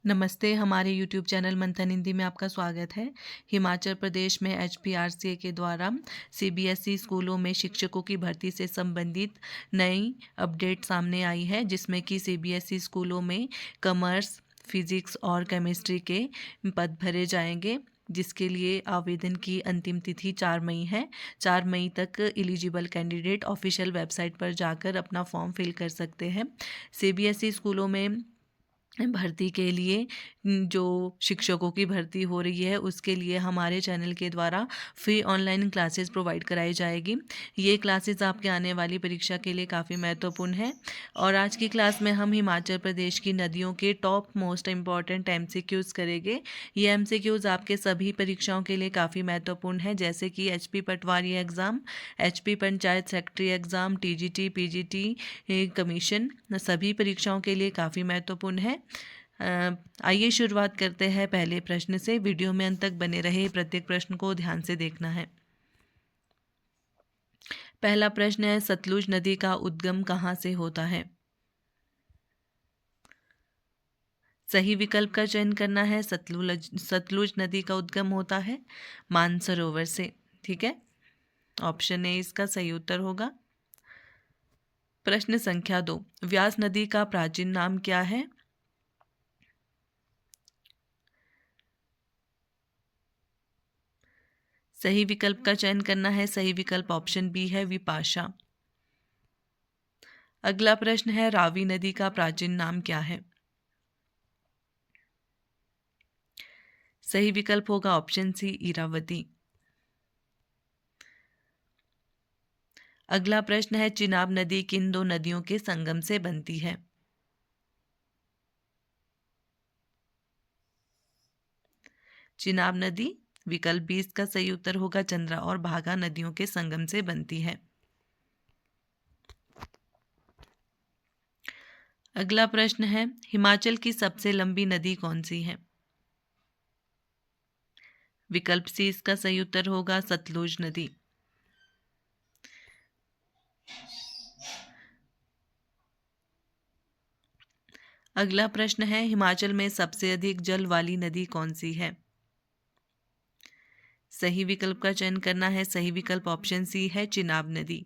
नमस्ते, हमारे YouTube channel मंथन हिंदी में आपका स्वागत है। हिमाचल प्रदेश में एचपीआरसीए के द्वारा सीबीएसई स्कूलों में शिक्षकों की भर्ती से संबंधित नई अपडेट सामने आई है, जिसमें कि सीबीएसई स्कूलों में कॉमर्स, फिजिक्स और केमिस्ट्री के पद भरे जाएंगे, जिसके लिए आवेदन की अंतिम तिथि 4 मई है। 4 मई तक एलिजिबल कैंडिडेट ऑफिशियल वेबसाइट पर जाकर अपना फॉर्म फिल कर सकते हैं। सीबीएसई स्कूलों में भर्ती के लिए जो शिक्षकों की भर्ती हो रही है, उसके लिए हमारे चैनल के द्वारा फ्री ऑनलाइन क्लासेस प्रोवाइड कराई जाएगी। ये क्लासेस आपके आने वाली परीक्षा के लिए काफ़ी महत्वपूर्ण है। और आज की क्लास में हम हिमाचल प्रदेश की नदियों के टॉप मोस्ट इम्पॉर्टेंट एमसीक्यूज़ करेंगे। ये एमसीक्यूज़ आपके सभी परीक्षाओं के लिए काफ़ी महत्वपूर्ण है, जैसे कि HP patwari exam, HP panchayat secretary exam, TGT, PGT commission, सभी परीक्षाओं के लिए काफ़ी महत्वपूर्ण है। आइए शुरुआत करते हैं पहले प्रश्न से। वीडियो में अंत तक बने रहे, प्रत्येक प्रश्न को ध्यान से देखना है। पहला प्रश्न है, सतलुज नदी का उद्गम कहाँ से होता है? सही विकल्प का चयन करना है। सतलुज नदी का उद्गम होता है मानसरोवर से। ठीक है, ऑप्शन ए इसका सही उत्तर होगा। प्रश्न संख्या 2, व्यास नदी का प्राचीन नाम क्या है? सही विकल्प का चयन करना है। सही विकल्प ऑप्शन बी है, विपाशा। अगला प्रश्न है, रावी नदी का प्राचीन नाम क्या है? सही विकल्प होगा ऑप्शन सी, इरावती। अगला प्रश्न है, चिनाब नदी किन दो नदियों के संगम से बनती है? चिनाब नदी, विकल्प बी इसका सही उत्तर होगा, चंद्रा और भागा नदियों के संगम से बनती है। अगला प्रश्न है, हिमाचल की सबसे लंबी नदी कौन सी है? विकल्प सी इसका सही उत्तर होगा, सतलुज नदी। अगला प्रश्न है, हिमाचल में सबसे अधिक जल वाली नदी कौन सी है? सही विकल्प का चयन करना है। सही विकल्प ऑप्शन सी है, चिनाब नदी।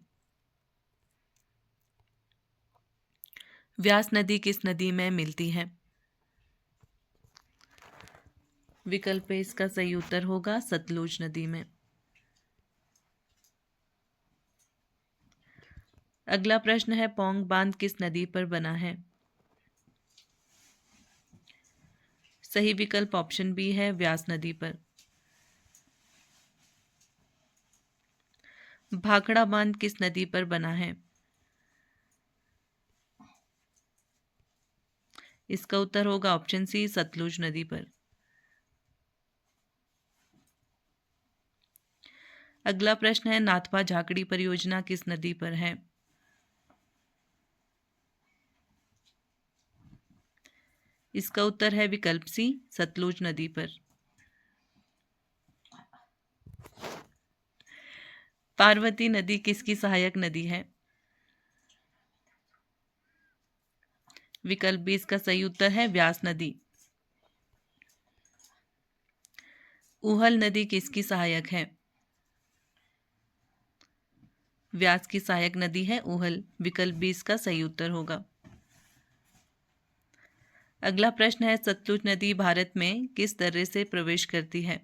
व्यास नदी किस नदी में मिलती है? विकल्प ए इसका सही उत्तर होगा, सतलुज नदी में। अगला प्रश्न है, पौंग बांध किस नदी पर बना है? सही विकल्प ऑप्शन बी है, व्यास नदी पर। भाखड़ा बांध किस नदी पर बना है? इसका उत्तर होगा ऑप्शन सी, सतलुज नदी पर। अगला प्रश्न है, नाथपा झाकड़ी परियोजना किस नदी पर है? इसका उत्तर है विकल्प सी, सतलुज नदी पर। पार्वती नदी किसकी सहायक नदी है? विकल्प बी इसका सही उत्तर है, व्यास नदी। ऊहल नदी किसकी सहायक है? व्यास की सहायक नदी है ऊहल। विकल्प बी इसका सही उत्तर होगा। अगला प्रश्न है, सतलुज नदी भारत में किस दर्रे से प्रवेश करती है?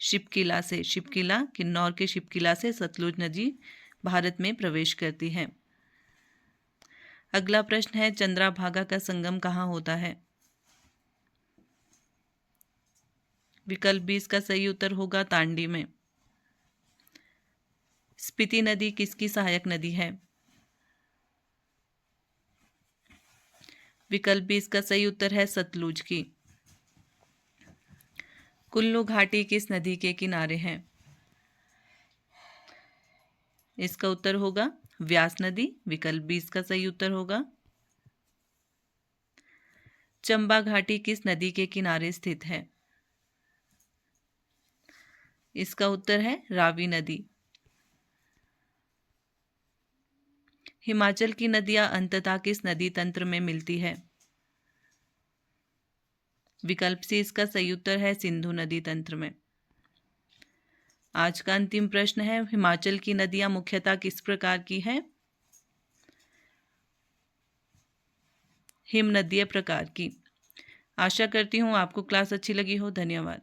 शिपकिला से। शिपकिला, किन्नौर के शिपकिला से सतलुज नदी भारत में प्रवेश करती है। अगला प्रश्न है, चंद्राभागा का संगम कहाँ होता है? विकल्प बी इसका सही उत्तर होगा, तांडी में। स्पीति नदी किसकी सहायक नदी है? विकल्प बी इसका सही उत्तर है, सतलुज की। कुल्लू घाटी किस नदी के किनारे है? इसका उत्तर होगा व्यास नदी। विकल्प बी इसका सही उत्तर होगा। चंबा घाटी किस नदी के किनारे स्थित है? इसका उत्तर है रावी नदी। हिमाचल की नदियां अंततः किस नदी तंत्र में मिलती है? विकल्प सी इसका सही उत्तर है सिंधु नदी तंत्र में। आज का अंतिम प्रश्न है, हिमाचल की नदियां मुख्यतः किस प्रकार की हैं? हिमनदीय प्रकार की। आशा करती हूँ आपको क्लास अच्छी लगी हो। धन्यवाद।